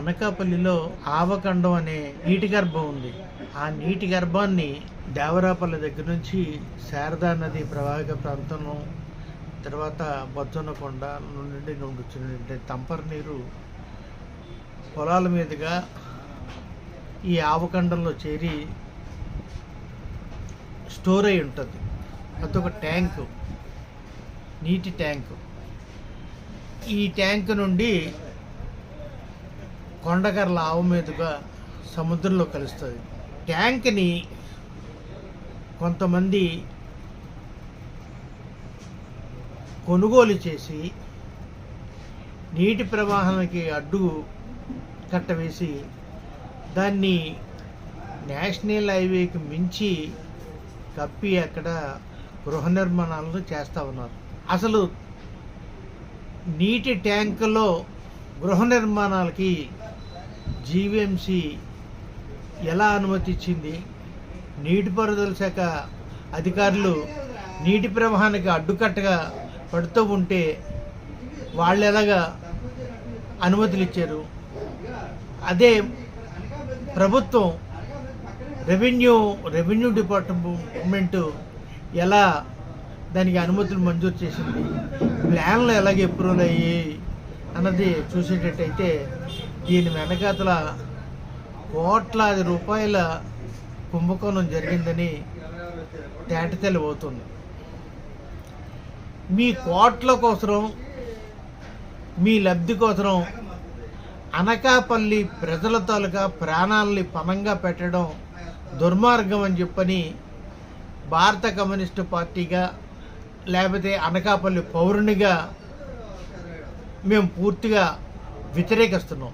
అనకాపల్లిలో ఆవకండం అనే నీటి గర్భం ఉంది. ఆ నీటి గర్భాన్ని దేవరాపల్లి దగ్గర నుంచి శారదా నది ప్రవాహక ప్రాంతంలో, తర్వాత బొజ్జనకొండ నుండి వచ్చిన తంపర నీరు పొలాల మీదుగా ఈ ఆవకండంలో చేరి స్టోర్ అయి ఉంటుంది. అదొక ట్యాంకు, నీటి ట్యాంకు. ఈ ట్యాంకు నుండి కొండకర్ల ఆవు మీదుగా సముద్రంలో కలుస్తుంది. ట్యాంక్ని కొంతమంది కొనుగోలు చేసి నీటి ప్రవాహానికి అడ్డు కట్టవేసి దాన్ని నేషనల్ హైవేకి మించి కప్పి అక్కడ గృహ నిర్మాణాలను చేస్తూ ఉన్నారు. అసలు నీటి ట్యాంకులో గృహ నిర్మాణాలకి జీవీఎంసీ ఎలా అనుమతి ఇచ్చింది? నీటిపారుదల శాఖ అధికారులు నీటి ప్రవాహానికి అడ్డుకట్టగా పడుతూ ఉంటే వాళ్ళు ఎలాగా అనుమతులు ఇచ్చారు? అదే ప్రభుత్వం రెవెన్యూ డిపార్ట్మెంటు ఎలా దానికి అనుమతులు మంజూరు చేసింది? ప్లాన్లు ఎలాగ అప్రూవల్ అయ్యాయి అన్నది చూసేటట్టయితే దీని వెనకాతల కోట్లాది రూపాయల కుంభకోణం జరిగిందని తేటతెల్లమవుతుంది. మీ కోట్ల కోసం, మీ లబ్ధి కోసం అనకాపల్లి ప్రజల తాలూకా ప్రాణాలని పణంగా పెట్టడం దుర్మార్గం అని చెప్పని భారత కమ్యూనిస్టు పార్టీగా, లేకపోతే అనకాపల్లి పౌరునిగా మేము పూర్తిగా వ్యతిరేకిస్తున్నాం.